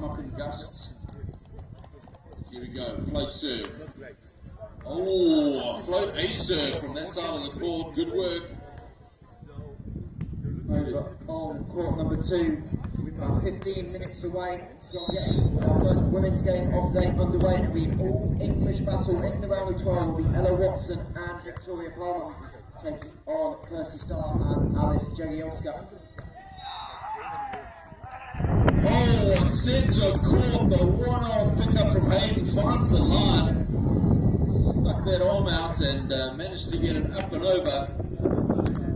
come up in gusts. Here we go, float serve. Oh, float ace serve from that side of the court, good work. Over on court number 2, about 15 minutes away from getting our first women's game of the day underway. It will be all English battle in the round of 12. Will be Ella Watson and Victoria Palmer taking on Kirsty Starr and Alice Jagielska. Oh, on centre court, the one-off pickup from Hayden finds the line. Stuck that arm out and managed to get it up and over.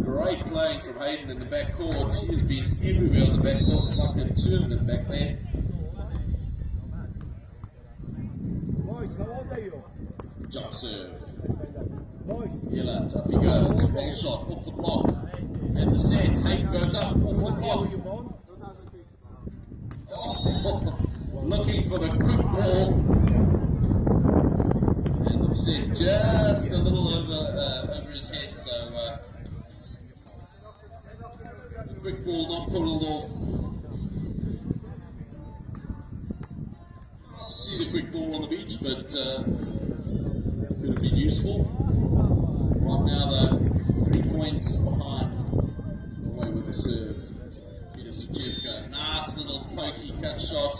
Great playing from Hayden in the back court. She has been everywhere on the back court. It's like a tournament back there. Jump serve. Yella, up he goes. Ball shot off the block. And the set. Hayden goes up off the block. Oh, looking for the quick ball. And the set just a little over his head. So quick ball not pulled off. See the quick ball on the beach, but could have been useful. Right now the 3 points behind. Away with the serve. Jagielska, nice little pokey cut shot.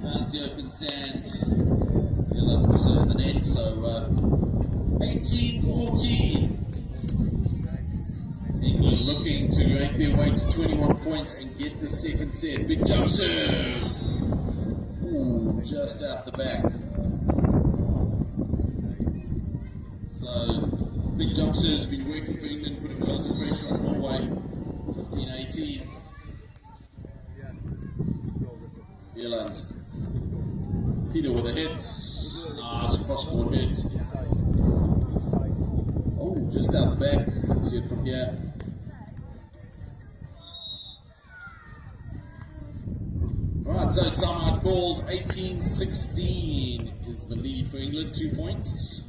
Bounce the open sand. He'll have to in the net, so 18-14. England looking to make their way to 21 points and get the second set. Big jump serve. Ooh, just out the back. So, big jump serve has been working for England, putting loads of pressure on Norway. 15-18. Ireland. Peter with a hit. Nice cross-court hit. Oh, just out the back. You can see it from here. Alright, so timeout called. 18-16 is the lead for England. 2 points.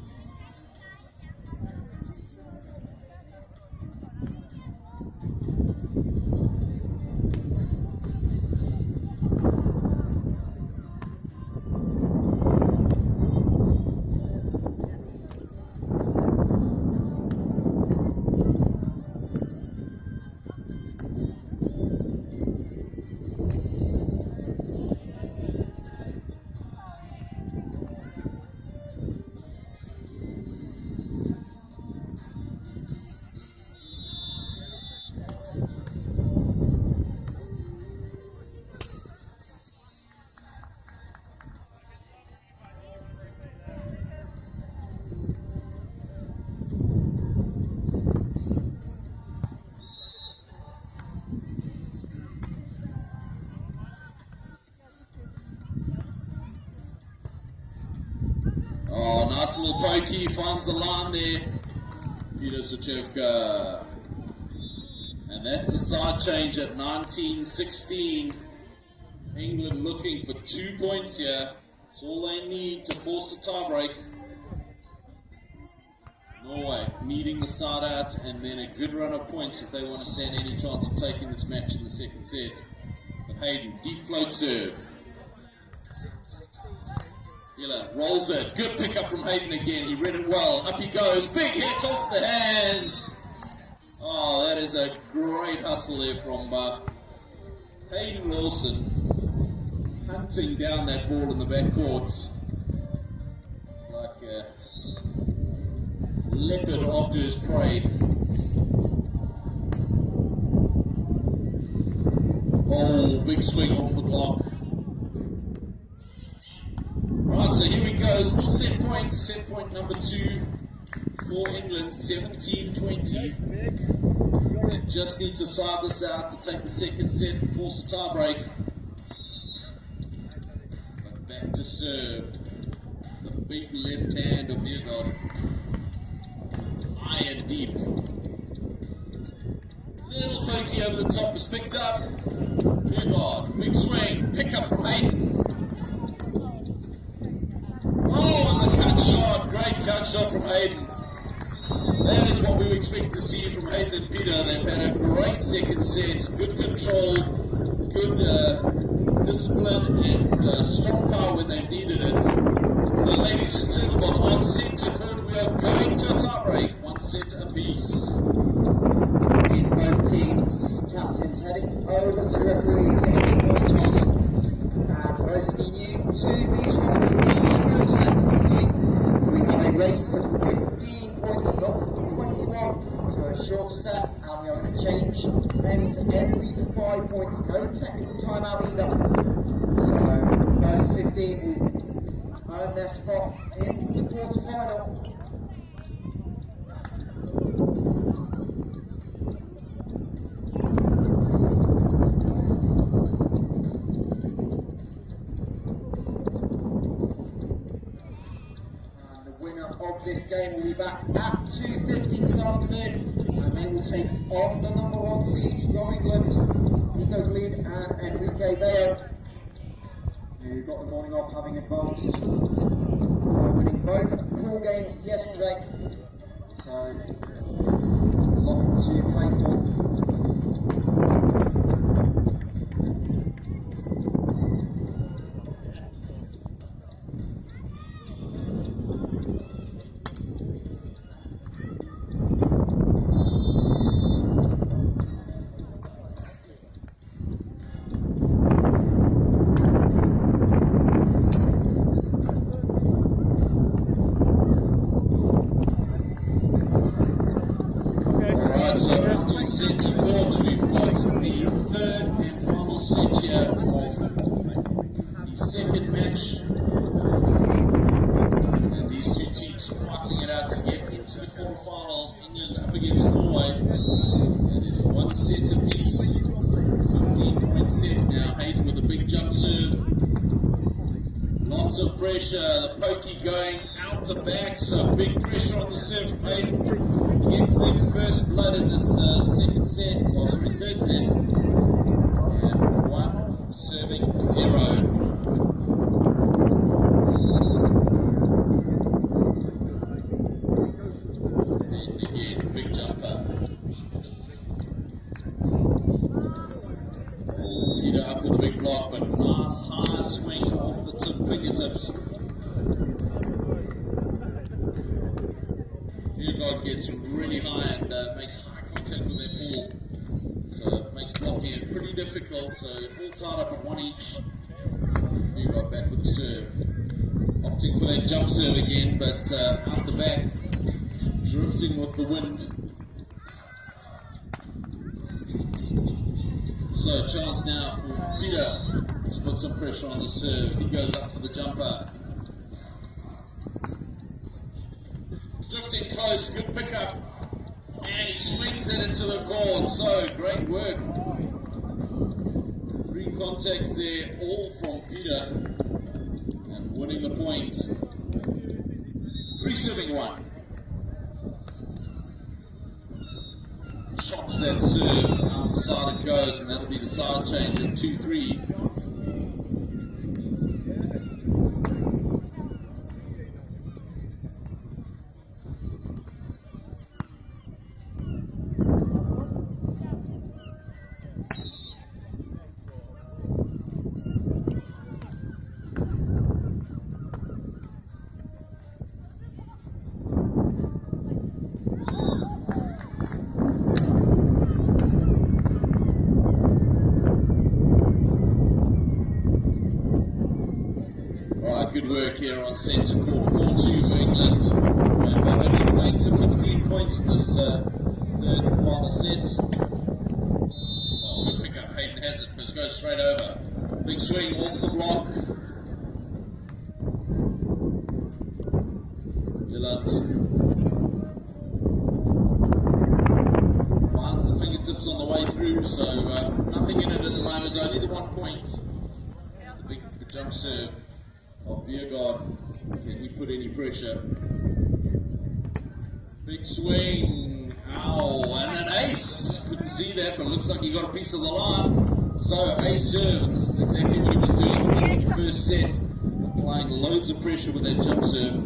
Oh, nice little pokey, finds the line there. Jagielska. And that's a side change at 19-16. England looking for 2 points here. That's all they need to force a tiebreak. Norway needing the side out and then a good run of points if they want to stand any chance of taking this match in the second set. But Hayden, deep float serve. Yella rolls it. Good pickup from Hayden again. He read it well. Up he goes. Big hit off the hands. Oh, that is a great hustle there from Hayden Wilson. Hunting down that ball in the backcourt. Like a leopard after his prey. Oh, big swing off the block. Right, so here we go, still set point number 2 for England, 17-20. They just need to side this out to take the second set and force a tie-break. But back to serve. The big left hand of Beergard. High and deep. Little pokey over the top is picked up. Beergard, big swing, pick up from Hayden. Oh, and the cut shot, great cut shot from Hayden. That is what we expect to see from Hayden and Peter. They've had a great second set, good control, good discipline and strong power when they needed it. So, ladies and gentlemen, on center court, we are going to a tie break, 1 set apiece. In both teams, captains heading over to the referees, getting the point toss. And for those of you new to beach volleyball, we have a race to 15 points, not 21, so a shorter set, and we are going to change ends every 5 points, no technical timeout either. So, first 15 will earn their spot in the quarterfinal. Of this game will be back at 2:50 this afternoon, and they will take on the number 1 seeds from England, Nico Glid and Enrique Bello, who got the morning off having advanced, winning both pool games yesterday, so a lot to play for. The pokey going out the back, so big pressure on the serve plate. Gets the first blood in this second set, or sorry, third set. And 1 serving 0. And again, big jumper. Peter up with a big block, but nice high swing off the tip fingertips. Gets really high and makes high contact with their ball, so it makes blocking it pretty difficult. So all tied up at 1 each. You got back with the serve, opting for that jump serve again, but out the back, drifting with the wind. So chance now for Peter to put some pressure on the serve. He goes up for the jumper. Drifting close, good pickup, and he swings it into the court. So great work. 3 contacts there, all from Peter, and winning the points. 3 serving 1. Chops that serve, out the side it goes, and that'll be the side change at 2-3. Good work here on centre court, 4-2 for England. Remember, only playing to 15 points in this third and final set. Oh, good pick up, Hayden has it, but it goes straight over. Big swing off the block. Yillant finds the fingertips on the way through, so nothing in it at the moment, only the 1 point. The big jump serve of Bjergård. Can he put any pressure? Big swing. Ow, and an ace. Couldn't see that, but looks like he got a piece of the line. So, ace serve, and this is exactly what he was doing in the first set. Applying loads of pressure with that jump serve.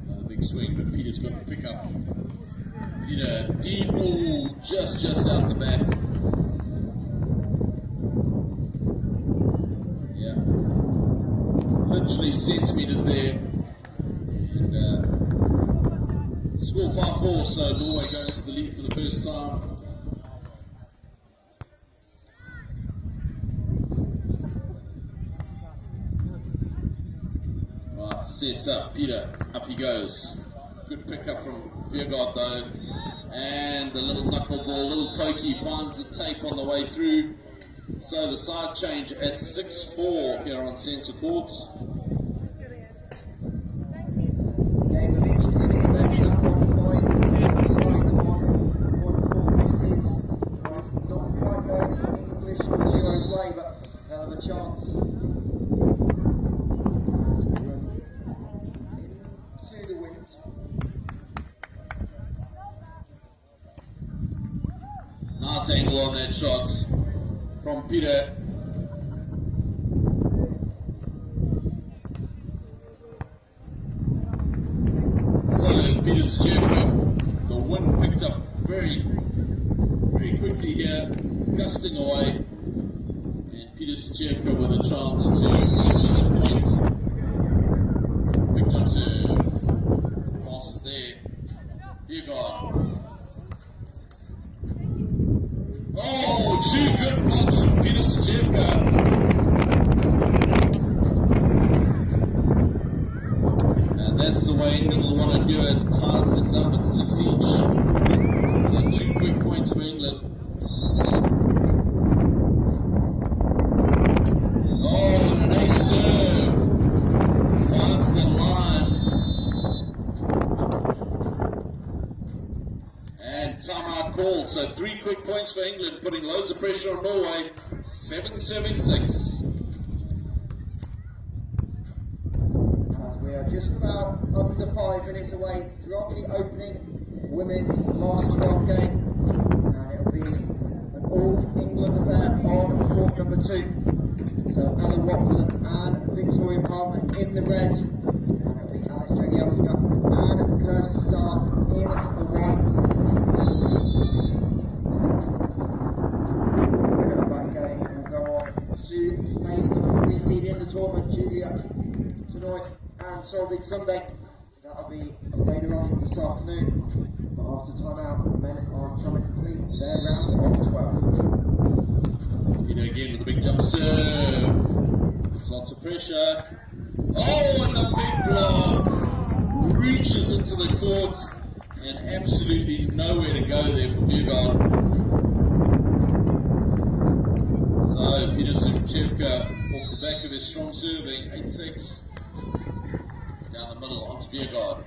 Another big swing, but Peter's got the pick pickup. Peter, deep, ooh, just out the back. Yeah. Literally centimeters there. And score 5-4, so Norway goes to the lead for the first time. Sets up, Peter, up he goes. Good pickup from Viergaard though. And the little knuckleball, little pokey finds the tape on the way through. So the side change at 6-4 here on centre court. Game of inches in its best, that 1-5. Behind the 1-4 misses. Not quite going the English Euros way, but hell of a chance. Nice angle on that shot from Peter. So Peter Jagielska, the wind picked up very quickly here, gusting away, and Peter Jagielska with a chance to score some points. Picked up two passes there. Viergaard. Oh, two good blocks from Peter Jagielska. And that's the way England will want to do it. Ties things up at 6 each. So 2 quick points for England. Oh, and an ace serve. Finds the line. And timeout called. So 3 quick points for England, putting loads of pressure on Norway. 7-7-6. We are just about under 5 minutes away from the opening women's last 12 game. And it'll be an all-England affair on court number 2. So Ella Watson and Victoria Palmer in the red. And it'll be Alice Jagielska and Kirsty Starr in the white. To seed in the tournament, Julia tonight and Solvik Sunday. That'll be later on this afternoon. But after timeout, the men are trying to complete their round of 12. Peter again with a big jump serve. There's lots of pressure. Oh, and a big block. Reaches into the court and absolutely nowhere to go there for Viergaard. So Peter Jagielska off the back of his strong serving, 8-6. Down the middle onto Viergaard.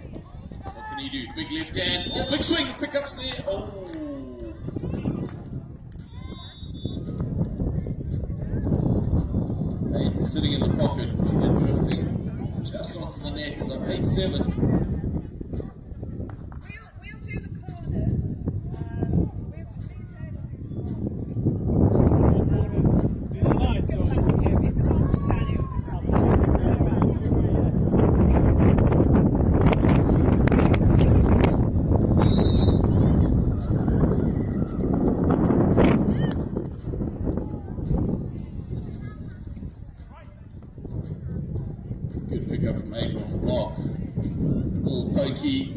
What can he do? Big left hand. Oh, big swing. Pickups there. Oh. Hayden sitting in the pocket and drifting just onto the net. So 8-7. Good pick up from Aiden off the block. Little pokey,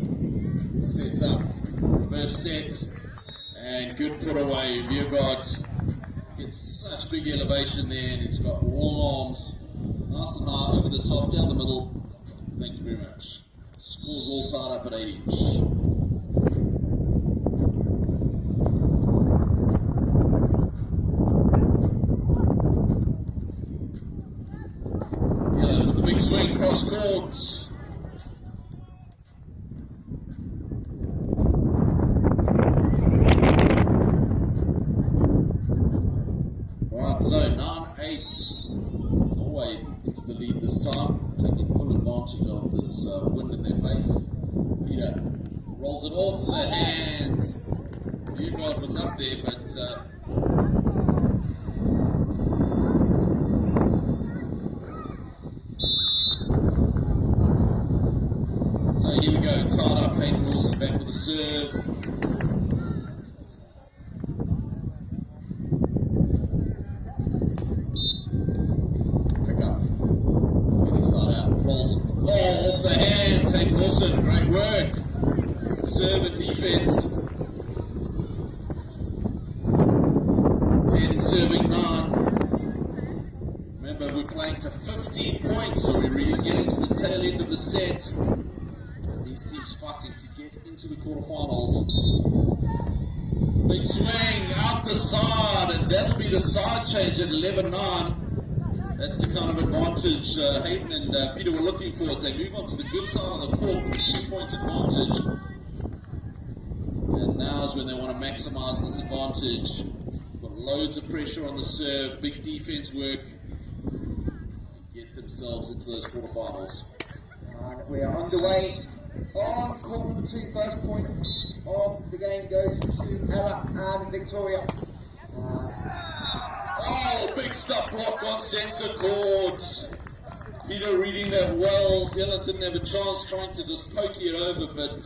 sets up, reverse set, and good put away. Viergaard gets such big elevation there, and he's got long arms. Nice and high over the top, down the middle. Thank you very much. Scores all tied up at 8 each. With the big swing cross court. Right, so 9-8. Norway into the lead this time, taking full advantage of this wind in their face. Peter rolls it off the hands. Viergaard was up there, but so here we go, tied up, Hayden Wilson back with with the serve. Pick up. Getting side out. Rolls. Oh, off the hands. Hey, Wilson, great work. Serve and defense. 10 serving 9. Remember, we're playing to 15 points, so we're really getting to the tail end of the set. These teams fighting to get into the quarterfinals. Big swing out the side, and that'll be the side change at 11-9. That's the kind of advantage Hayden and Peter were looking for as they move on to the good side of the court with a 2-point advantage. And now is when they want to maximize this advantage. Got loads of pressure on the serve, big defense work. Get themselves into those quarterfinals. And we are underway on court number 2. First point of the game goes to Ella and Victoria. Oh, big stuff block on centre court. Peter reading that well. Ella didn't have a chance, trying to just poke it over, but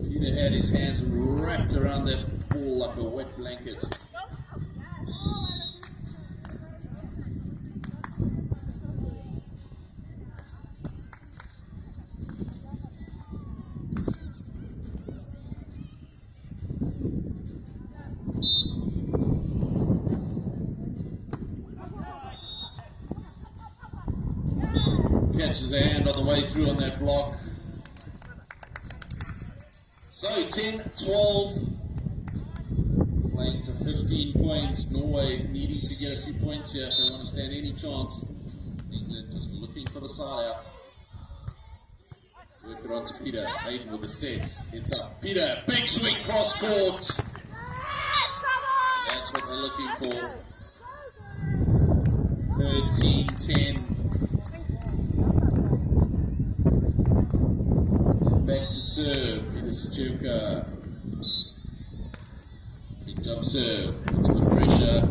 Peter had his hands wrapped around that ball like a wet blanket. Catches a hand on the way through on that block. So 10-12, playing to 15 points. Norway needing to get a few points here if they want to stand any chance. England just looking for the side out. Work it on to Peter. Hayden with the sets. It's up. Peter, big swing cross court. That's what they're looking for. 13-10. Back to serve, Jagielska. Big jump serve, puts some pressure.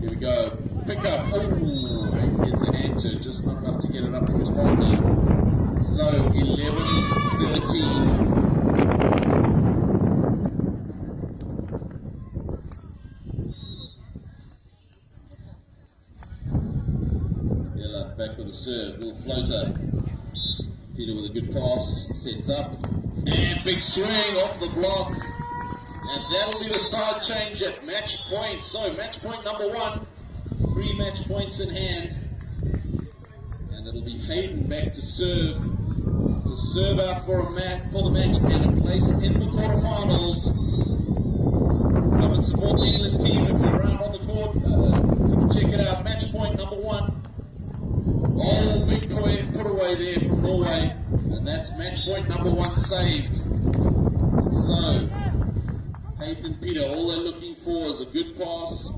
Here we go. Pick up. Oh, gets a hand to just not enough to get it up to his partner. So 11-13. Ella back with a serve, little floater. Peter with a good pass, sets up, and big swing off the block, and that'll be the side change at match point. So match point number 1, 3 match points in hand, and it'll be Hayden back to serve out for the match and a place in the quarterfinals. Come and support the England team if you're around on the court. Come and check it out. Match point number 1. Oh, big put away there from Norway, and that's match point number 1 saved. So, Hayden and Peter, all they're looking for is a good pass.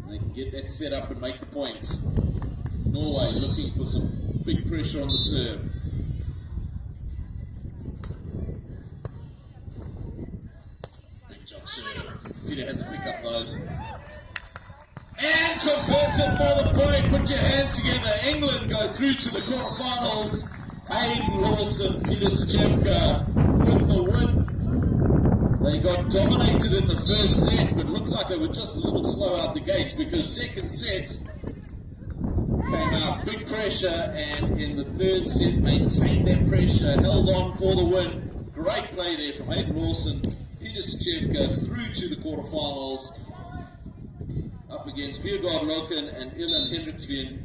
They can get that set up and make the point. Norway looking for some big pressure on the serve. Big jump serve. Peter has a pick up though. And converted for the point. Put your hands together. England go through to the quarterfinals. Hayden Wilson, Peter Jagielska with the win. They got dominated in the first set, but looked like they were just a little slow out the gates because second set came out big pressure, and in the third set maintained that pressure, held on for the win. Great play there from Hayden Wilson, Peter Jagielska through to the quarterfinals. Up against Bjørgård Loken and Ilan Henriksveen,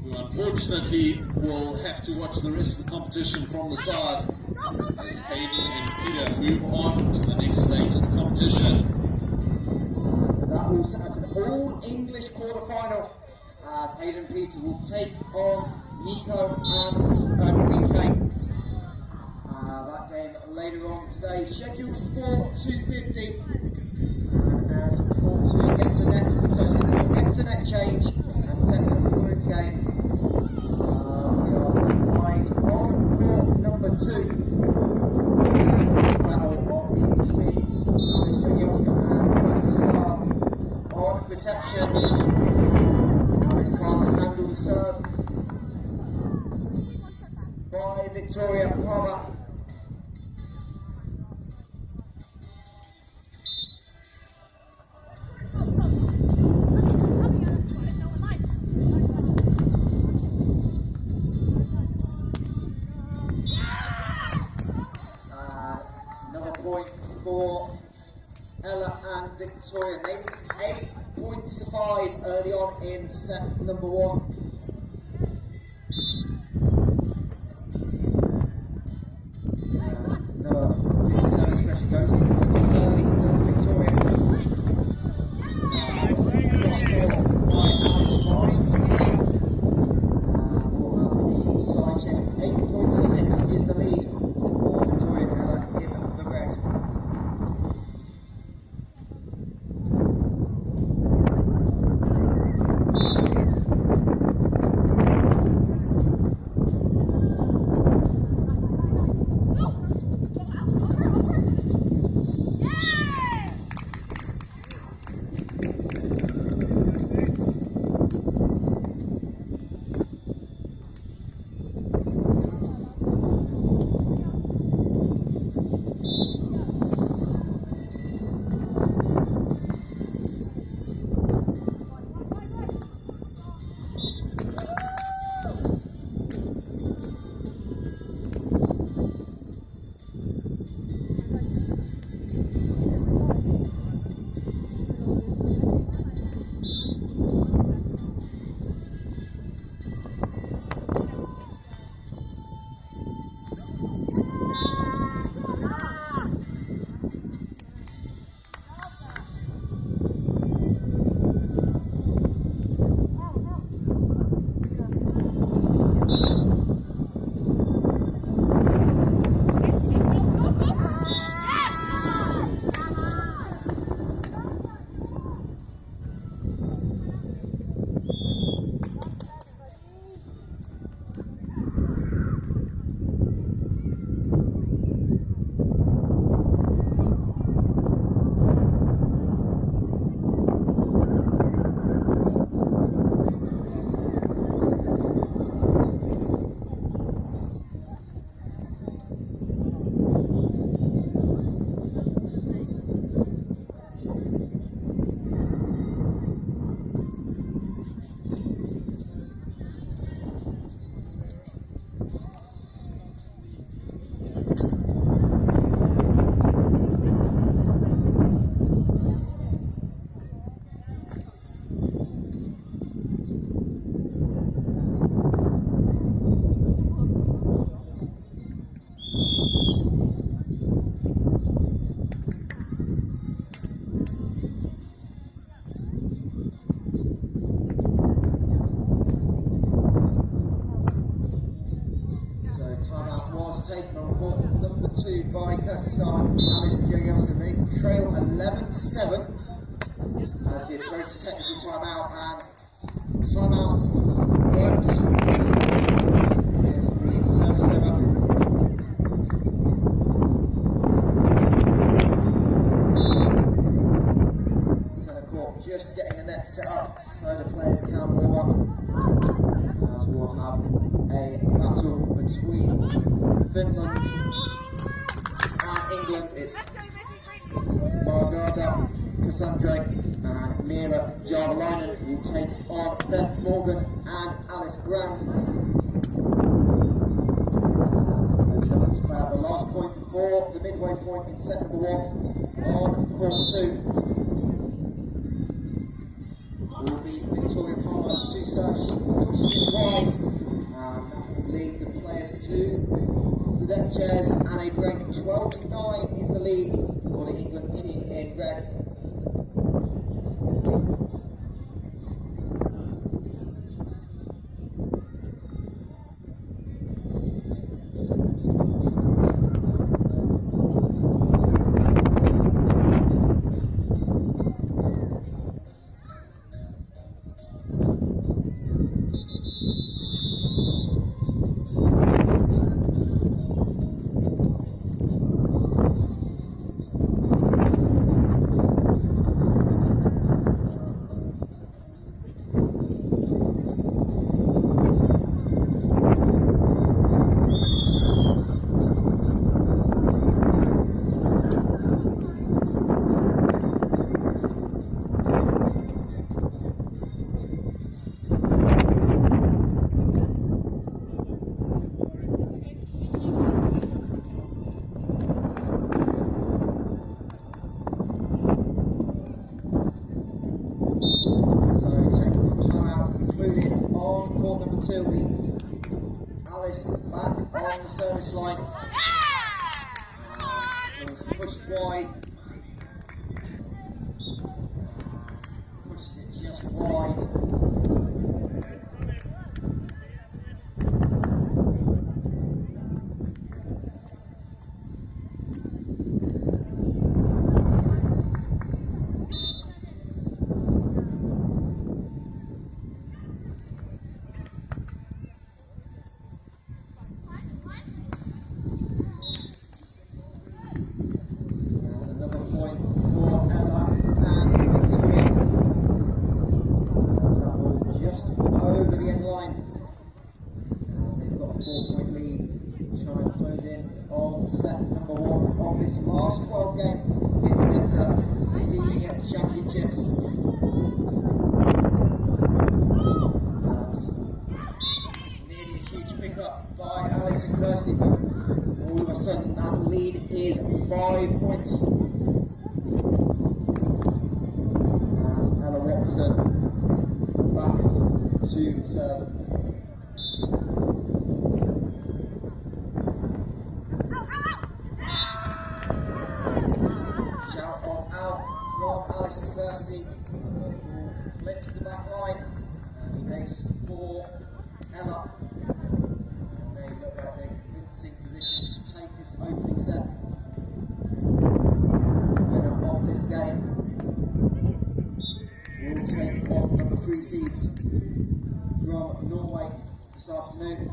who unfortunately will have to watch the rest of the competition from the side as Hayden and Peter move on to the next stage of the competition. That will set up an all-English quarterfinal as Hayden and Peter will take on Nico and Weekday. That game later on today, scheduled for 2:50. As Paul gets a net, so gets a net change and sends us the women's game. We are eyes on court number 2. Battle of the extremes. Jagielska and Jagielska on reception. Alice can't handle the serve by Victoria Palmer. point for Ella and Victoria. They lead 8 points to 5 early on in set number 1. Another big service pressure goes early to Victoria. Side check, 8 points to 6 is the lead for Victoria Ella in the red. Taken on court number 2 by Alice Jagielska. They trail 11-7 as they approach the technical timeout, and timeout works. Here's the service error. Centre court just getting the net set up so the players can warm up, as we'll have a battle between Finland and England. It's Margareta Cassandra and Mira Jarvalainen who take on Beth Morgan and Alice Grant. The last point before the midway point in set number 1 on court 2 will be Victoria Palmer. She serves wide and lead the players to the deck chairs, and a break 12-9 is the lead for the England team in red. wide. Pushes it just wide. Last 12 game in NEVZA Senior Championships. That's nearly a huge pickup by Alison Kirsty, but all of a sudden that lead is 5 points. As Ella Watson back to serve. Flips the back line and race for Ella. And they look like they're in sync positions to take this opening set. Winner of this game will take on from the 3 seeds from Norway this afternoon.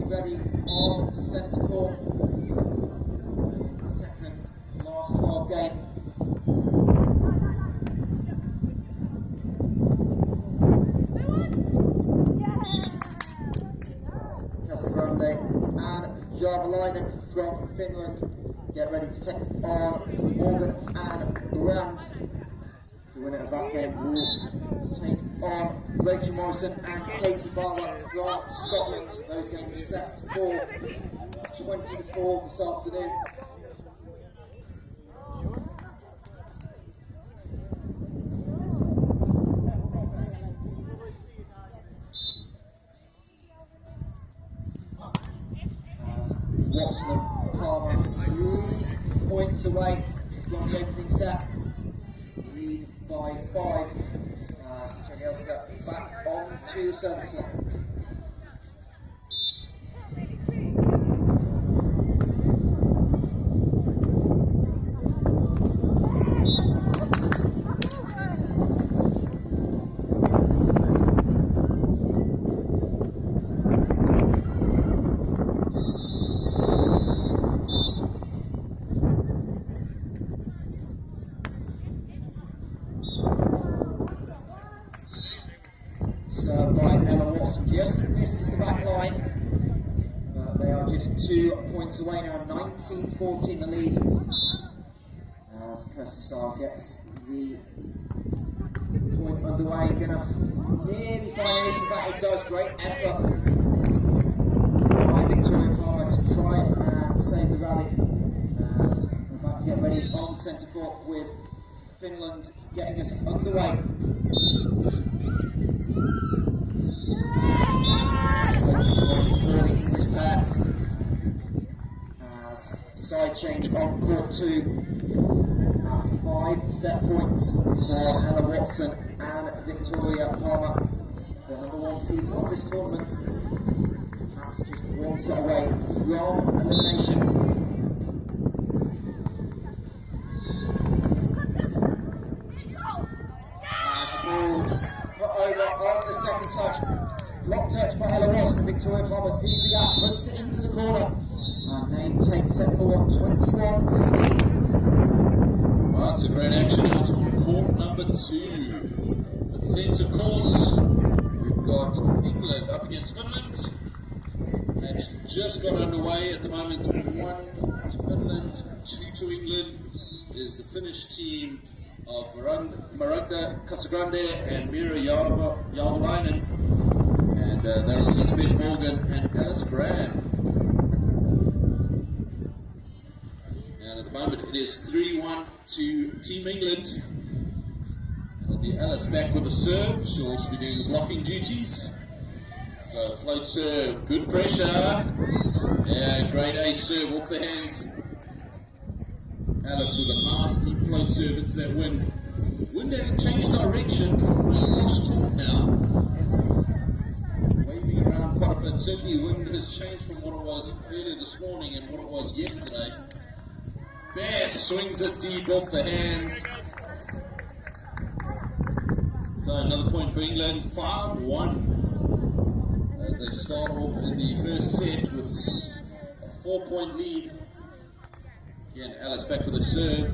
Ready on centre court in the second last 12 game. Grande and Jagielska from Finland get ready to take on Morgan and Grant. The winner of that game will take on Rachel Morrison and Katie Barber from Scotland. Those games set for 20 to 4 this afternoon. Watson and Palmer 3 points away from the opening set. Lead by 5. Jagielska back on to the service line. By Ella Watson, just misses the back line. They are just 2 points away now, 19-14 the lead. As Kirsty Starr gets the point underway, gonna nearly find this, in fact it does, great effort by Victoria Palmer to try and save the rally. As we're about to get ready on centre court with Finland getting us underway. For the English pair, as side change on court 2, 5 set points for Ella Watson and Victoria Palmer, the number 1 seeds of this tournament, perhaps just 1 set away from elimination. Block touch by Ella Watson. Victoria Palmer sees the gap, puts it into the corner, and they take set for 21-15. Well, that's a great action out on court number 2. At centre court, we've got England up against Finland. Match just got underway at the moment. 1 to Finland, 2 to England. Is the Finnish team of Maragda Casagrande and Mira Jarvalainen. And they're on against Beth Morgan and Alice Brand. And at the moment it is 3-1 to Team England. It'll be Alice back with a serve. She'll also be doing the blocking duties. So float serve, good pressure. Yeah, great ace serve off the hands. Alice with a nasty float serve into that wind. Wind having changed direction, cross court now. Waving around quite a bit. Certainly the wind has changed from what it was earlier this morning and what it was yesterday. Beth swings it deep off the hands. So another point for England, 5-1. As they start off in the first set with a 4-point lead. Again, Alice back with a serve.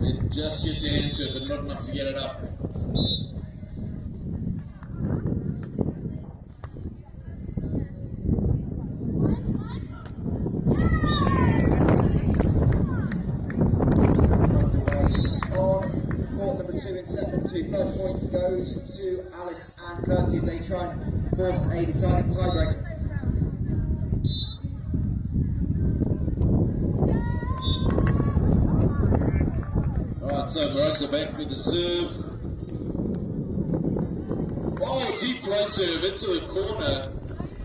It just gets into it, but not enough to get it up. First point goes to Alice and Kirsty as they try and force a deciding tiebreak. Alright, so Maragda back with the serve. Oh, deep float serve into the corner.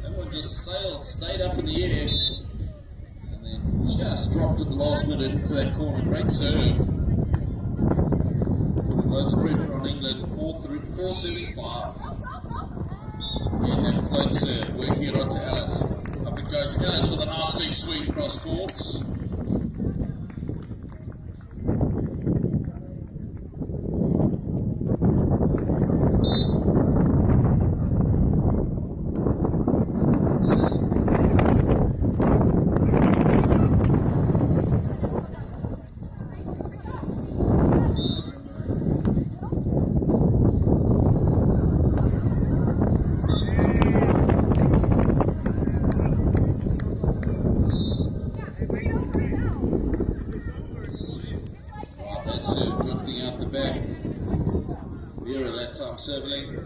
That one just sailed, stayed up in the air. And then just dropped at the last minute into that corner. Great serve. Loads of pressure on England, 4-7-5. Again, that float serve, working it onto Alice. Up it goes, Alice with a nice big swing cross courts.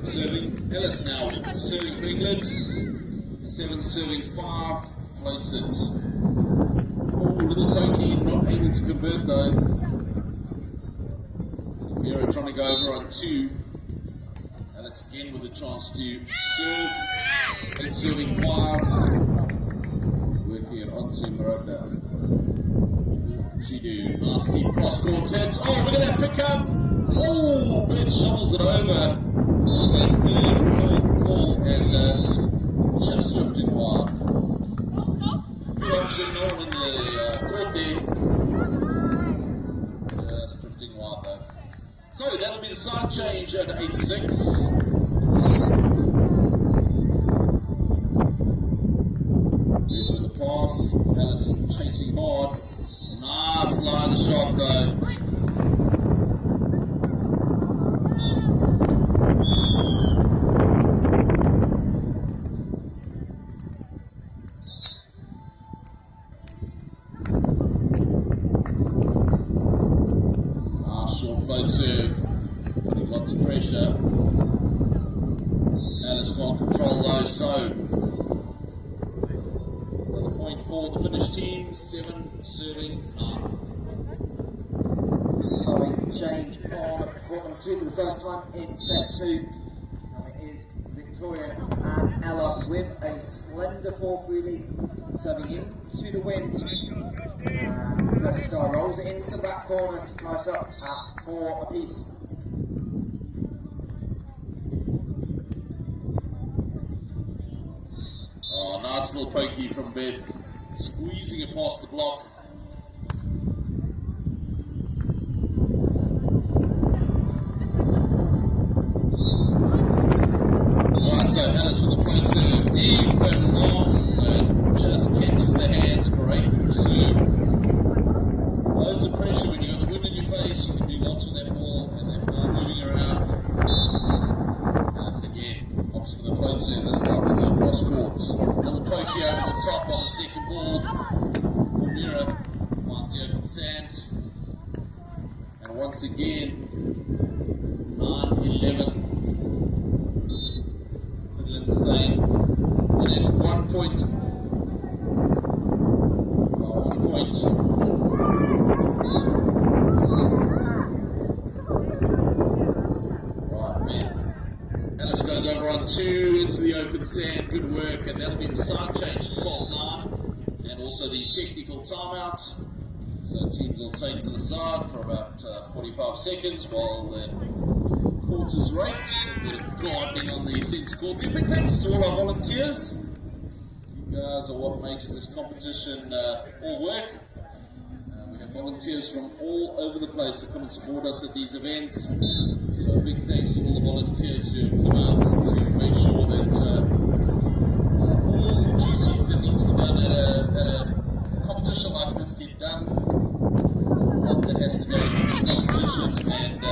Serving. Ellis now serving for England. 7-5, floats it. Oh, little pokey, not able to convert though. So Mira trying to go over on 2. Ellis again with a chance to serve. 8-5. Working it onto Maragda. She do nasty cross court hit. Oh, look at that pickup! Oh, Beth shovels it over. That third call and just drifting wide. Good option, no one in the court there. Just drifting wide though. So that'll be the side change at 8-6. There's with the pass. Alice chasing hard. Nice line shot though. Serve, lots of pressure. Alice can't control those, so another point for the Finnish team, 7-9. So change on court number 2 for the first time in set 2. Now it is Victoria and Ella with a slender 4-3 lead, serving into the wind. And Star rolls it into that corner to tie us up at 4 apiece. Oh, nice little pokey from Beth, squeezing it past the block. Right, so Alice with the front serve, deep and long, just catches the hands, great serve. Loads of pressure when you've got the wind in your face, you can do lots of that ball and that ball moving around. Alice again. Little pokey over the top on the second ball. Mira finds the open sand. And once again, 9-11. Finland staying in at 1 point. 1 point. Right, man. Alice goes over on 2 into the open sand. Good work, and that'll be the side change to 12-9, and also the technical timeout. So teams will take to the side for about 45 seconds while the quarters rate. A bit of gardening on the centre court there. Big thanks to all our volunteers. You guys are what makes this competition all work. We have volunteers from all over the place that come and support us at these events. So big thanks to all the volunteers who come out to make sure that all the duties that need to be done at a competition like this get done. That has to go into this competition, and a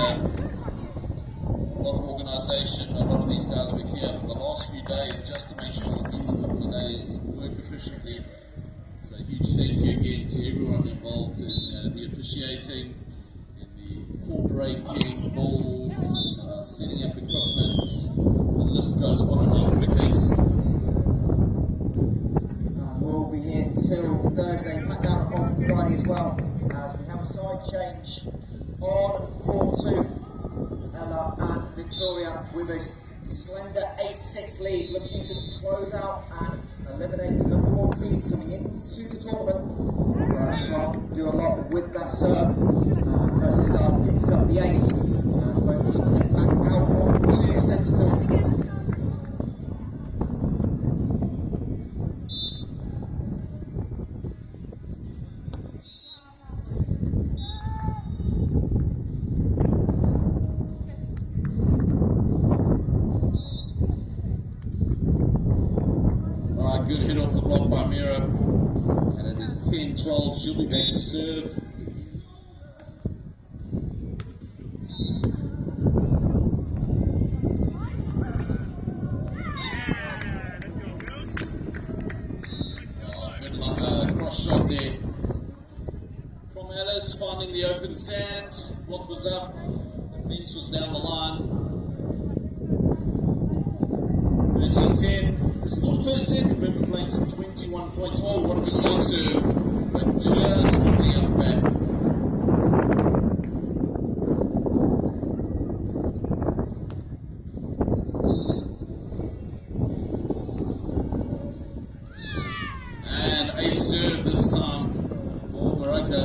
lot of organisation. A lot of these guys were here for the last few days just to make sure that these couple of days work efficiently. So huge thank you again to everyone involved in the officiating, in the court breaking, balls, setting up equipment. The list goes on and on. Big thanks. We'll be here till Thursday, back down on Friday as well. As we have a side change on 4-2. Ella and Victoria with a slender 8-6 lead, looking to close out and eliminate the number 1 seeds coming into the tournament. Can't do a lot with that serve. First start picks up the ace. Both teams get back out onto centre court. Good hit off the block by Mira, and it is 10-12. She'll be back to serve. Good luck, cross shot there from Alice, finding the open sand. Block was up, the fence was down the line. 13-10. Still first set, remember playing to 21 points. Oh, what a good long serve, but just from the other back. And a serve this time. Oh, Miranda.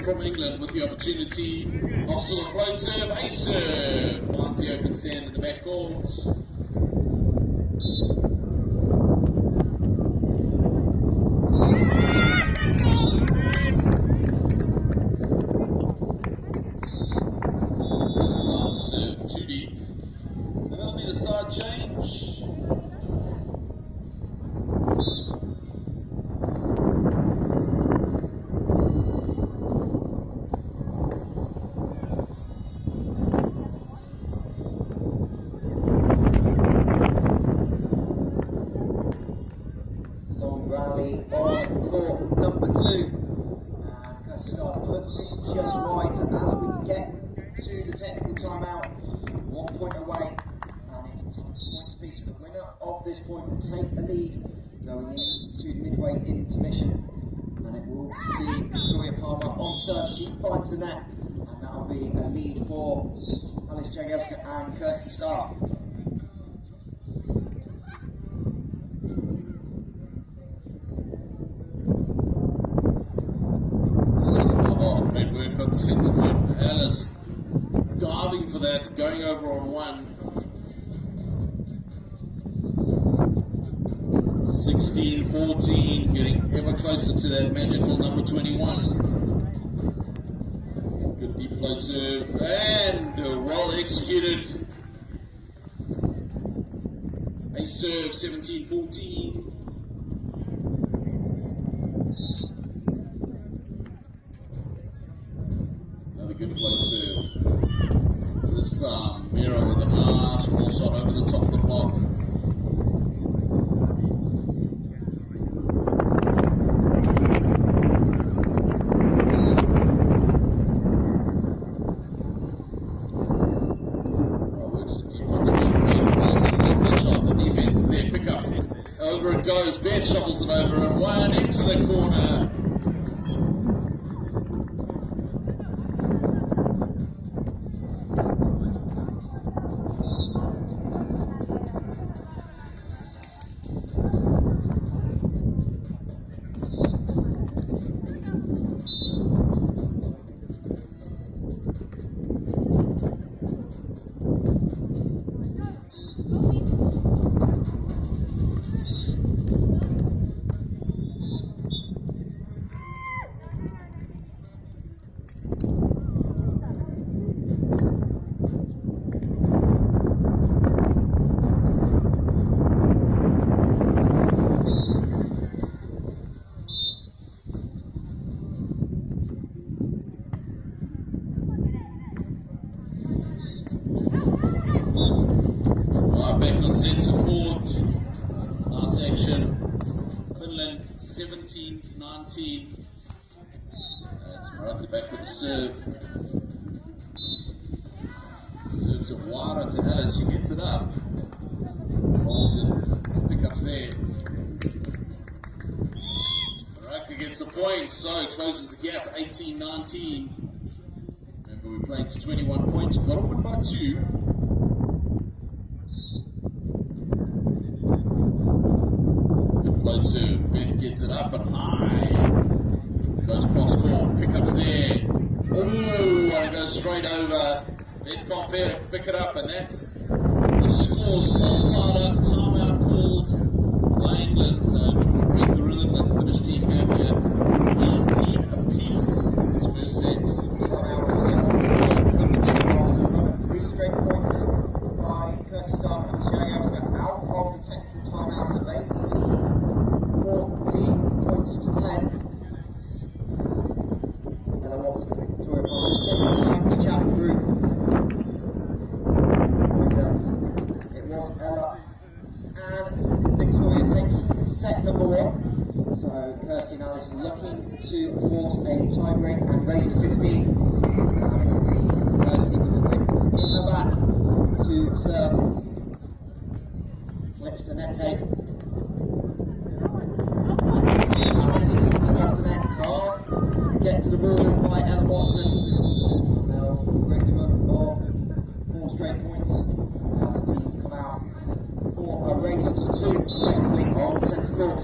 From England with the opportunity, off to the float serve, a serve, finds the open sand in the back courts. This time the serve too deep, and that'll be the side change. On court number 2, and Castor puts it just right as we get to the technical timeout. 1 point away, and it's 10 points apiece. The winner of this point will take the lead going into midway intermission, and it will be Victoria Palmer on serve. She finds the net, and that will be a lead for Alice Jagielska and Kirsty Starr. Great work on centre court. Alice diving for that, going over on 1. 16-14, getting ever closer to that magical number 21. Float serve and well executed. A serve, 17-14. Another good float serve. This time, Mira with a nice full shot over the top of the block. Goes, Beth shovels it over and one into the corner. Back on centre court. Nice action. Finland 17-19. It's Morocco back with the serve. Serves it wider to Alice. She gets it up. Rolls it. Pickups there. Morocco gets the point, so closes the gap 18-19. Remember, we're playing to 21 points. Got to win by 2. Float serve, Beth gets it up and high. Goes cross court, pickups there. Ooh, and it goes straight over. Beth can't pick it up, and that's the score's all tied up. Timeout called by England. So break the rhythm that the Finnish team have here. 19 apiece. This first set. Timeout also number 2 after 3 straight points by Kirsty Stark and Jagielska out of the technical timeout. So they lead 14 points to 10. Ella Watson and Victoria Palmer taking time to chat through. It was Ella and Victoria taking set number 1. So Kirsty and Alice looking to force a tie break and race to 15. Kirsty with the quick in the back to serve. Flips the net tape. Get to the ball by Ella Watson. Now, regular of 4 straight points as the teams come out for a race to 2, effectively on centre court.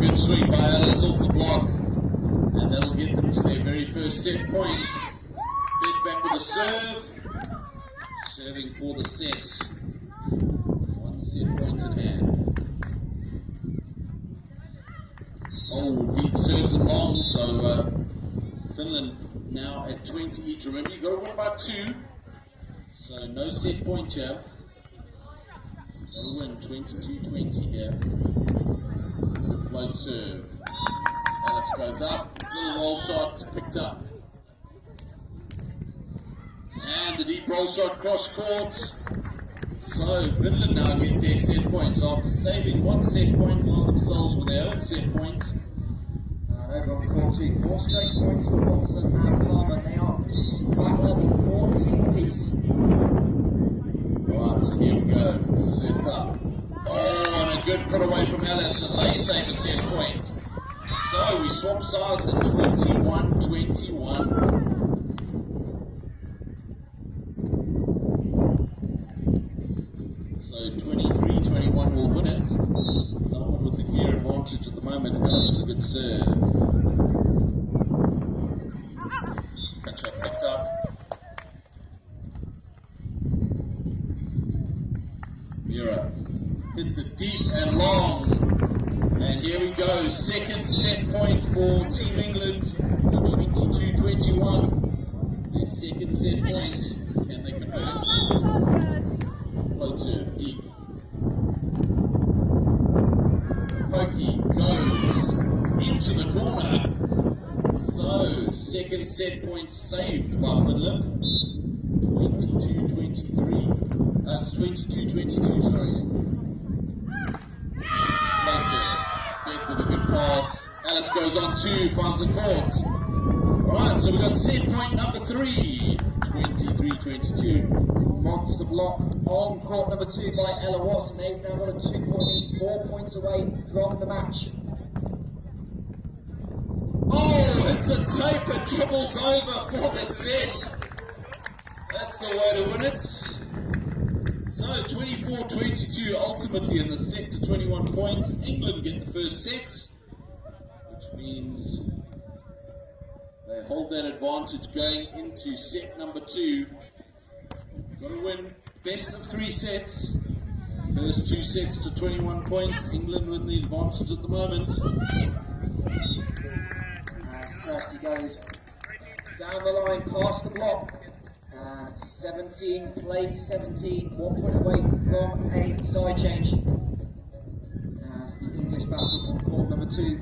Good swing by Alice off the block, and that'll get them to their very first set point. Beth back with a serve, serving for the set. 1 set point in hand. Oh, deep serves and long, so Finland now at 20 each. Remember, you've got to win by 2, so no set point here. Got to win 22-20 here. Float serve. Alice goes up. Little roll shot picked up. And the deep roll shot cross court. So Finland now get their set points after saving 1 set point, find themselves with their own set point. Over on court 2, 4 straight points for Watson and Palmer. They are quite level, 14 apiece. Right, so here we go. Sets up. Oh, and a good put away from Alice, and they save a set point. So we swap sides at 21-21. So 23-21 will win it. No one with the clear advantage at the moment. Alice with a good serve. hits it deep and long. And here we go, second set point for Team England, 22-21. Their second set point, can they convert it? Float serve, deep. Pokey goes into the corner. So, second set point saved by Finland. 22-23. That's 22-22, sorry. Good for the good pass. Alice goes on two, finds the court. Alright, so we've got set point number 3. 23-22. Monster block on court number 2 by Ella Watson. They've now got a 2-point lead, 4 points away from the match. Oh, it's a tape, it dribbles over for the set. That's the way to win it. So 24-22 ultimately in the set to 21 points. England get the first set, which means they hold that advantage going into set number 2. Got to win best of 3 sets. First 2 sets to 21 points. England with the advantage at the moment. As Kirsty goes down the line past the block. 17 plays 17, 1 point away from a side change. As the English battle on court number 2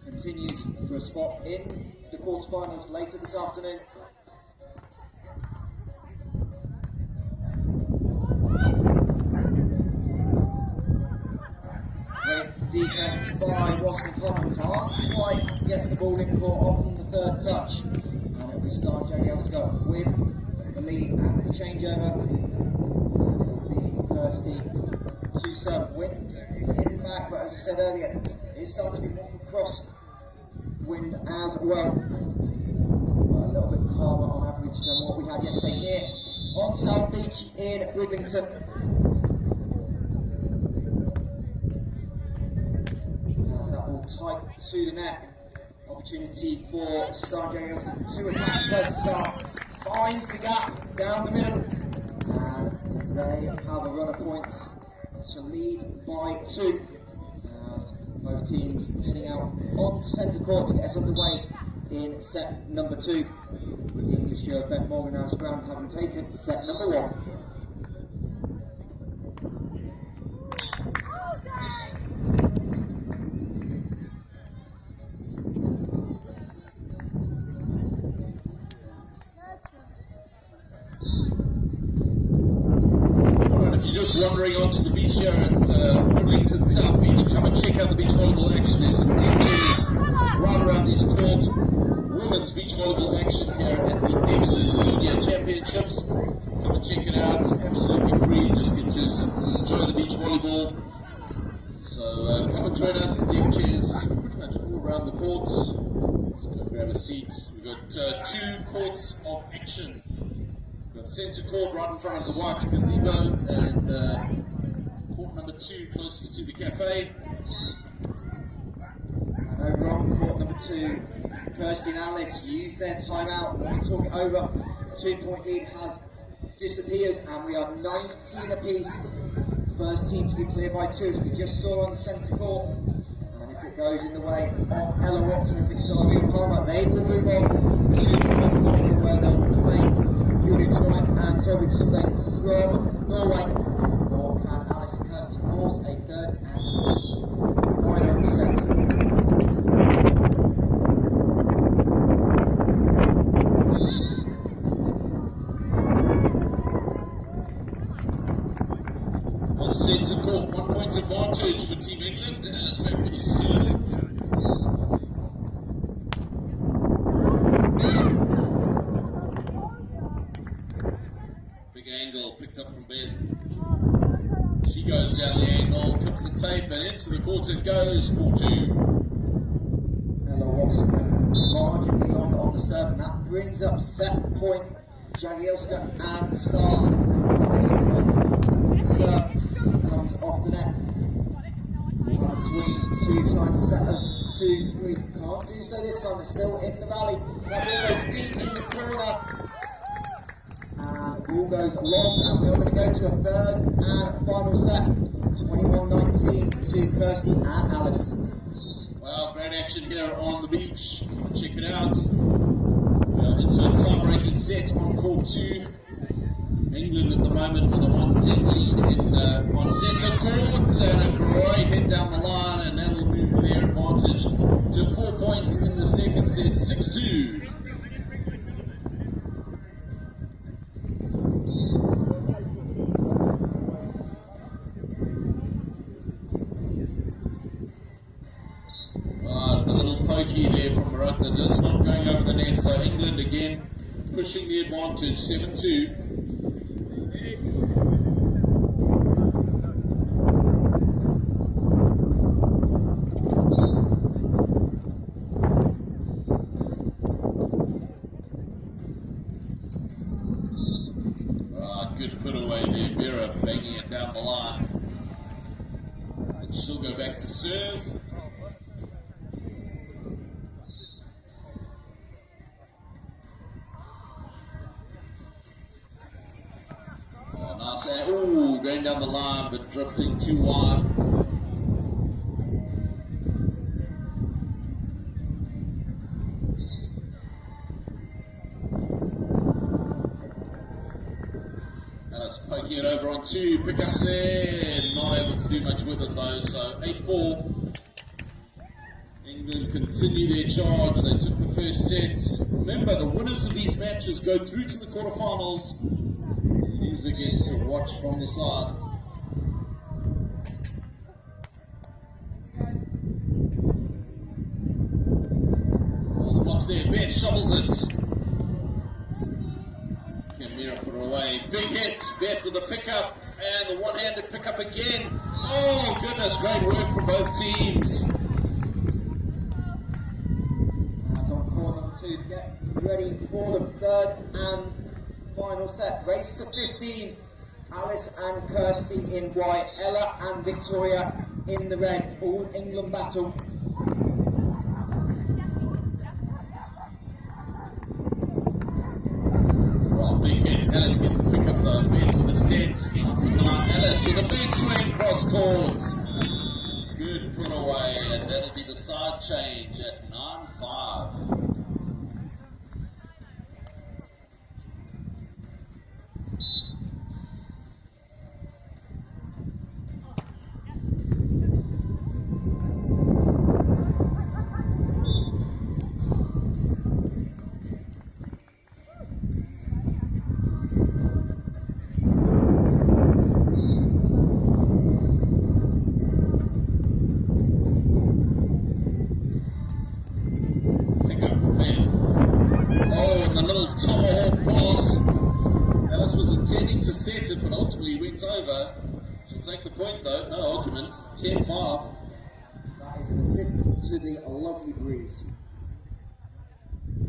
continues for a spot in the quarterfinals later this afternoon. Great defense by Watson Common. Can't quite get the ball in court on the third touch. And it'll be start Jagielska with the lead and the changeover. And it'll be Kirsty to serve wins in back, but as I said earlier, it's starting to be more cross wind as well. But a little bit calmer on average than what we had yesterday here on South Beach in Bridlington. As that ball tight to the net. Opportunity for Star Jagielska to attack first start. Finds the gap down the middle. And they have a run of points to lead by 2. Both teams heading out onto centre court to get us underway in set number 2. The English duo Ben Morgan and Alice Brown having taken set number 1. Just wandering onto the beach here at Bridlington South Beach, come and check out the beach volleyball action. There's some DJs right around these courts. Women's beach volleyball action here at the NEVZA Senior Championships. Come and check it out, absolutely free. Just get to enjoy the beach volleyball. So come and join us. Deck chairs pretty much all around the courts. Just go grab a seat. We've got 2 courts of action. Centre court right in front of the white gazebo, and court number 2 closest to the cafe. And over on court number 2, Kirsty and Alice use their timeout. When we talk it over, 2-point lead has disappeared, and we are 19 apiece. First team to be clear by 2, as we just saw on the centre court. And if it goes in the way of Ella Watson and Victoria Palmer, they will move on to the quarterfinal where they'll play Julie Tonight and Torbjørn Sundberg from Norway. Or can Alice and Kirsty force a third and final set? On centre court, 1 point advantage for Team England as we serve. Angle picked up from Beth. She goes down the angle, clips the tape, and into the court it goes for 2. Ella Watson marginally longer on the serve, and that brings up set point. Jagielska and Star. Serve comes off the net. Swing to try and set us 2-3. Can't do so this time, it's still in the valley. That ball goes deep in the corner. And ball goes long, and we're going to go to a third and final set. 21-19 to Kirsty and Alice. Well, great action here on the beach. Check it out. We are into a tie-breaking set on court 2. England at the moment with a 1-set lead in on centre court, and a great hit down the line, and that'll move their advantage to 4 points in the second set, 6-2. A little pokey there from Morata, just not going over the net, so England again pushing the advantage, 7-2. Good put away there, Vera banging it down the line. And she'll go back to serve. Oh, nice. Ooh, going down the line, but drifting too wide. Poking it over on 2, pickups there, not able to do much with it though, so 8-4. England continue their charge, they took the first set. Remember, the winners of these matches go through to the quarterfinals. The user gets to watch from the side. Oh, the blocks there, Beth shovels it. Mira put it away. Big hit. Beth with a pickup. And the one-handed pickup again. Oh, goodness. Great work from both teams. That's on court number 2 to get ready for the third and final set. Race to 15. Alice and Kirsty in white. Ella and Victoria in the red. All England battle. Big hit. Alice gets to pick up the Beth with a set. Alice with a big swing cross court. Good put away, and that'll be the side change at 9-5. Tomahawk pass. Alice was intending to set it, but ultimately went over. She'll take the point though, no argument. 10-5. That is an assist to the lovely breeze.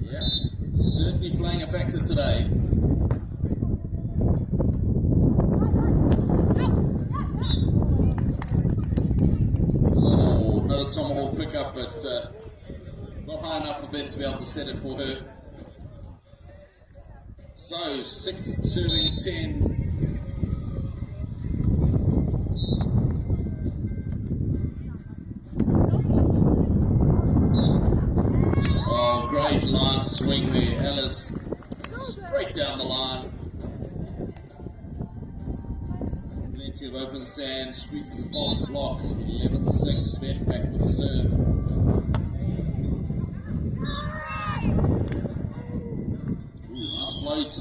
Yeah, certainly playing a factor today. Oh, another Tomahawk pickup, but not high enough for Beth to be able to set it for her. So, 6 serving 10. Oh, great line swing there, Alice. Straight down the line. Plenty of open sand, squeezes past the block. 11-6, Beth back with the serve. Float, the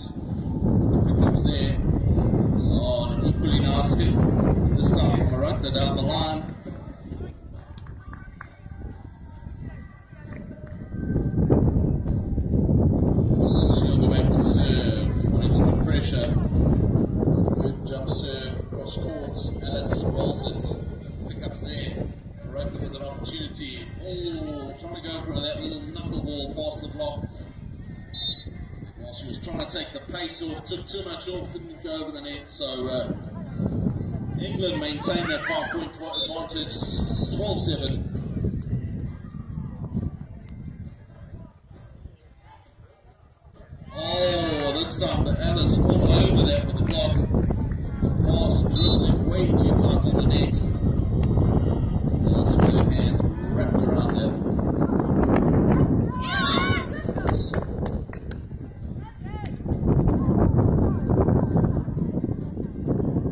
pickups there. Oh, an equally nice hit. This time from Morata down the line. She'll go back to serve. Went into the pressure. Good jump serve, cross courts. Alice rolls it. Pickups there. Morata with an opportunity. Oh, trying to go for that little knuckleball past the block. She was trying to take the pace off, took too much off, didn't go over the net, so England maintained that 5-point advantage, 12-7. Oh, this first time, but Alice all over that with the block. The pass drifted way too tight on the net. Alice with her hand wrapped around that.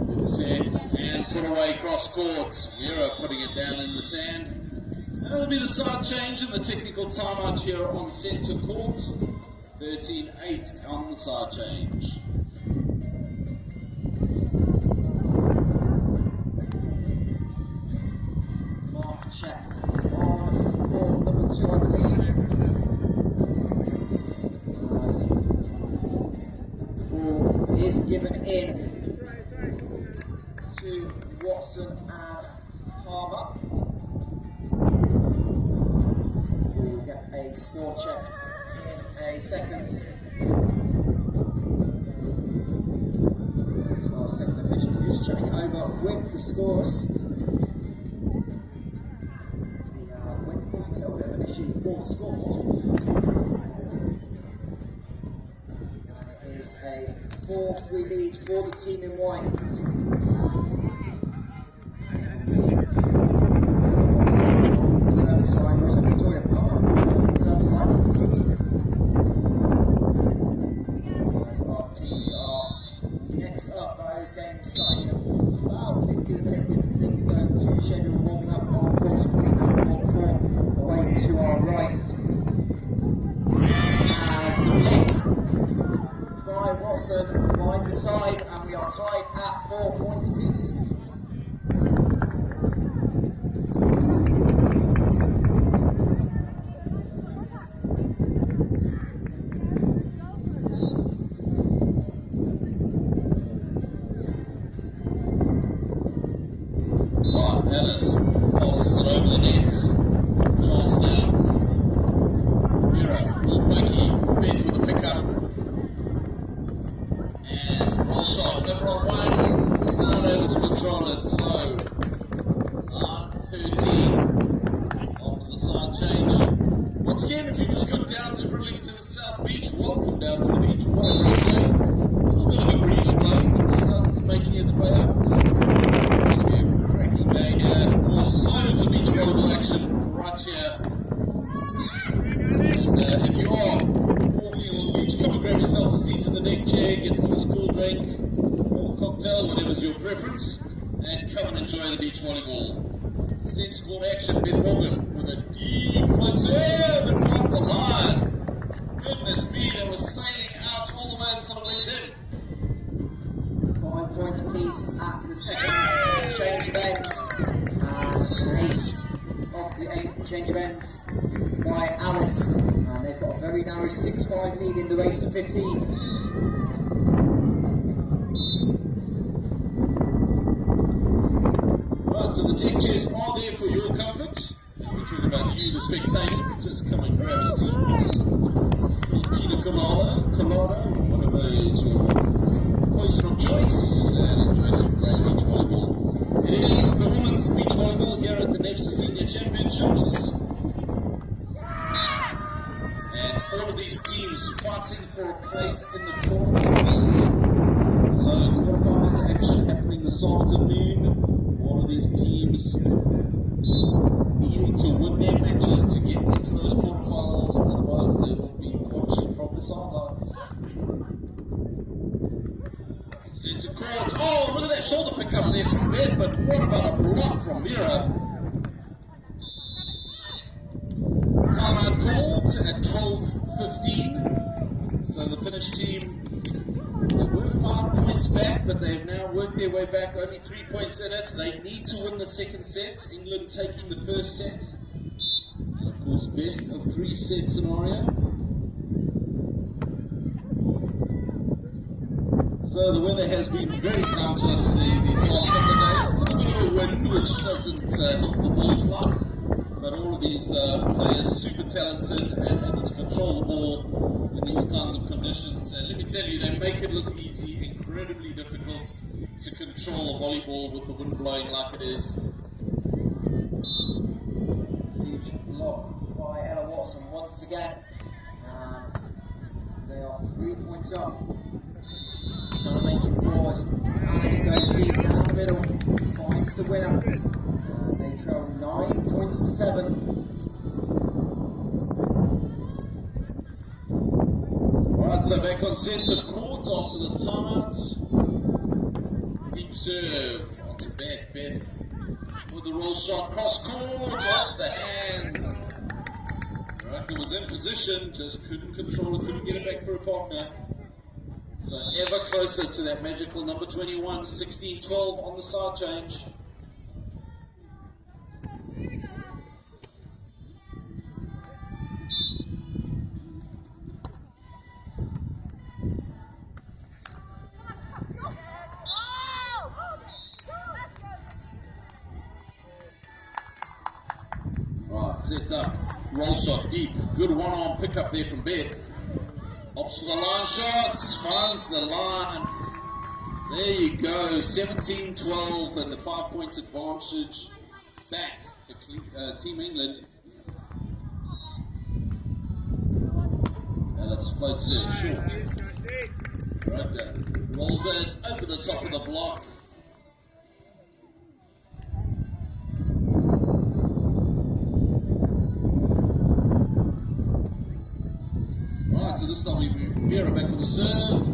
Good set, and put away cross court. Mira putting it down in the sand. That'll be the side change and the technical timeout here on centre court. 13-8 on the side change. Mark check on ball number 2, I believe. The ball is given in to Watson and Palmer. We'll get a score check in a second. So our second official who's checking over with the scorers. The wind causing a little bit of an issue for the scoreboard. And it is a 4-3 lead for the team in white. Service line, what's up, Victoria? Service line. As our teams are next up, those games starting about 15 minutes if things go to schedule, warming up on course 3, court 4, away to our right. By Watson, line to side, and we are tied at 4 points apiece. Ellis passes it over the net. Chance down. Mira, little Becky, Beth with a pickup. And well shot, over on one. Not able to control it, so 9-13 after the side change. Once again, if you just go down to Bridlington South Beach, welcome down to the beach. What a great day. A little bit of a breeze blowing, but the sun's making its way out. Loads of beach volleyball action right here. And if you are walking on the beach, come and grab yourself a seat in the deck chair, get a nice cool drink or cocktail, whatever's your preference, and come and enjoy the beach volleyball. Centre court action, Beth Morgan with a deep close serve and finds a line. Goodness me, that was sailing out all the way until it went in. 5 points apiece at the second change of ends. Ace off the 8th change of ends by Alice, and they've got a very narrow 6-5 lead in the race to 15. Right, so the deck chairs are there for your comfort. We're talking about you, the spectators. Just come and grab a seat. Pina colada, whatever is your poison of choice, and enjoy some great beach volleyball. It is the women's beach volleyball here at the NEVZA Senior Championships. And all of these teams fighting for a place in the quarterfinals. So quarterfinals action happening this afternoon. All of these teams needing to win their matches to get into those quarterfinals, otherwise they will be watching from the sidelines. Centre court. Oh, look at that shoulder pick up there from Beth, but what about a block from Mira? Timeout called at 12:15. So the Finnish team, they were 5 points back, but they've now worked their way back, only 3 points in it. They need to win the second set. England taking the first set. And of course, best of 3 set scenario. So the weather has been very kind to us these last couple of days. A little bit of a wind, which doesn't help the ball flight. But all of these players super talented and able to control the ball in these kinds of conditions. And let me tell you, they make it look easy, incredibly difficult to control a volleyball with the wind blowing like it is. Huge block by Ella Watson once again. They are 3 points up trying to make it for us. Alice goes deep down the middle, finds the winner. They trail 9 points to 7. Alright, so back on centre court after the timeout. Deep serve onto Beth. Beth with the roll shot, cross court, off the hands. Rugby was in position, just couldn't control it, couldn't get it back for a partner. So ever closer to that magical number 21, 16-12 on the side change. Right, sets up, roll shot deep, good one-arm pickup there from Beth. Opts for the line shots, finds the line. There you go, 17-12 and the 5-point advantage back for Team England. Alice floats serve short. Right, rolls it over the top of the block. Right, so this time we move Mira back with the serve.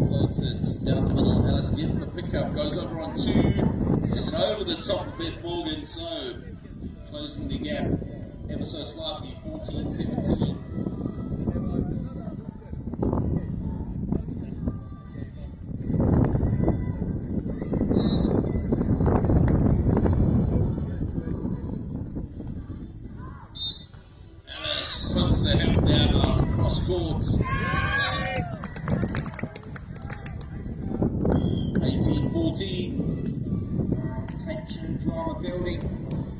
Floats it down the middle. Alice gets the pickup, goes over on 2, and over the top of Beth Morgan. So closing the gap ever so slightly, 14-17. Puts the help down cross court. 18-14. Tension and drama building.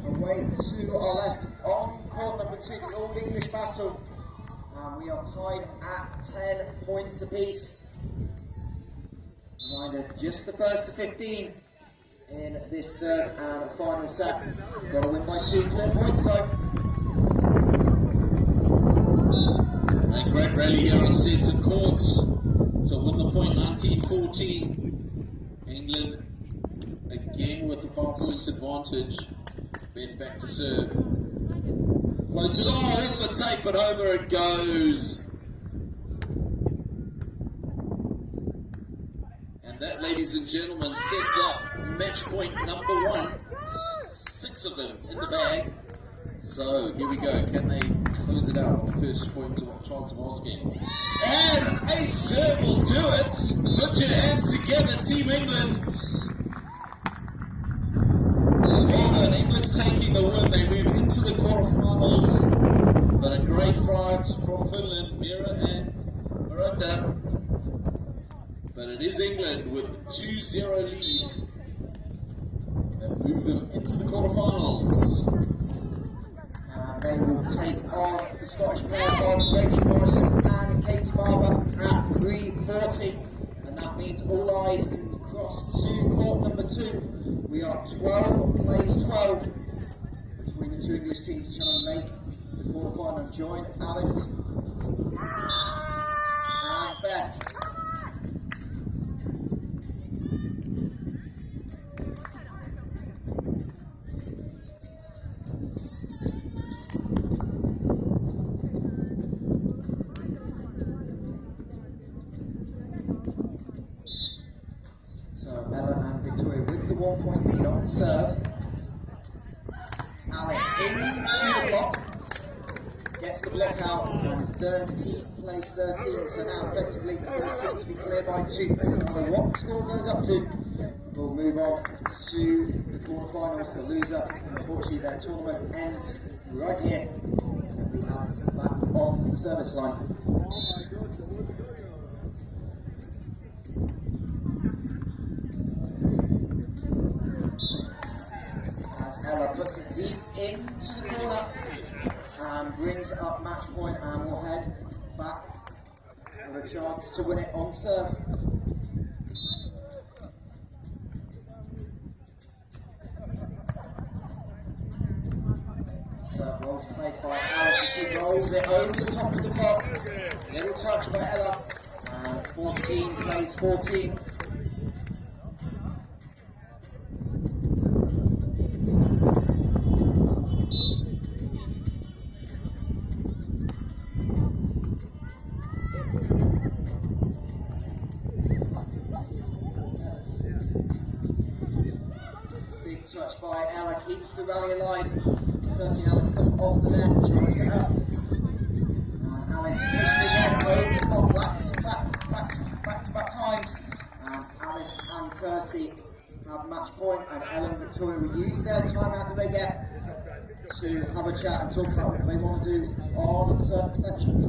Away to our left on court number 2, the All English battle. We are tied at 10 points apiece. Reminder, just the first to 15 in this third and final set. Got to win by 2 clear points though. And great rally here on centre court to win the point, 19-14. England again with the 5 points advantage. Beth back to serve. Floats it over the tape, but over it goes. And that, ladies and gentlemen, sets up match point number 1. 6 of them in the bag. So here we go. Can they close it out on the first point chance of asking? And a serve will do it. Put your hands together, Team England. Well done, England taking the win. They move into the quarterfinals. But a great fight from Finland, Mira and Miranda. But it is England with 2-0 lead that move them into the quarterfinals. They will take on the Scottish pair of Rachel Morrison and Katie Barber at 3:40. And that means all eyes can cross to court number 2. We are 12 plays 12 between the 2 English teams trying to make the quarterfinal. Join Alice and Beth. With the 1 point lead on serve. Alice into the block. Gets the block out and 13 plays 13. So now effectively the first team to be clear by 2. No matter what the score goes up to, we'll move on to the quarterfinals. The loser, unfortunately, their tournament ends right here. And we have back on the service line. Ella puts it deep into the corner and brings up match point, and will head back with a chance to win it on serve. Rolls made by Alice. She rolls it over the top of the clock. Little touch by Ella. And 14 plays 14. Big touch by Ella, keeps the rally alive. First Alice comes off the net, trying to set up. Alice pushes again over the top, back to back times. And Alice and Kirsty have match point, and Ella and Victoria will use their timeout that they get to have a chat and talk about what they want to do on certain clinches.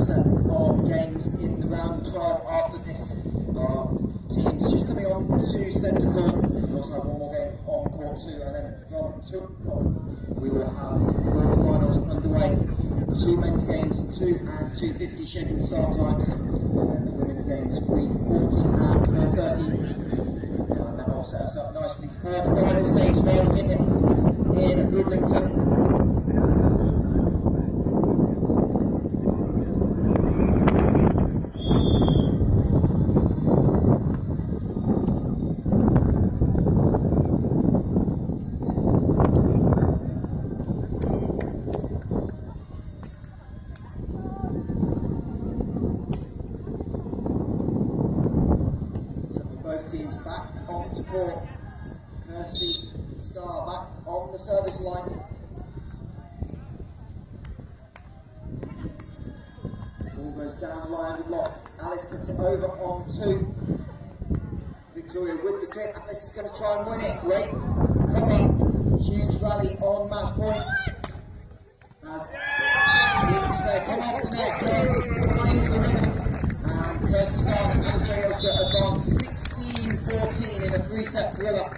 Set of games in the round 12 after this. Teams just coming on to centre court. We also have one more game on court 2, and then from 2 o'clock we will have quarterfinals underway. 2 men's games, 2 and 2:50 scheduled start times, and then the women's games 3:40 and 4:30. And that will set us up nicely for final stage tomorrow in Bridlington. Both teams back onto court. Kirsty Star back on the service line. Ball goes down the line of the block. Alice puts it over on 2. Victoria with the tip. Alice is going to try and win it. Great. Come on. Huge rally on match point. As come off the net. Kirsty finds the winner. And Kirsty Star and Jagielska advance 16-14 in a 3-set thriller.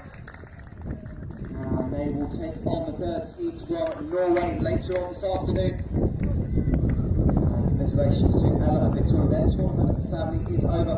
And they will take on the third seed from Norway later on this afternoon. And congratulations to Ella and Victoria. Their tournament sadly is over.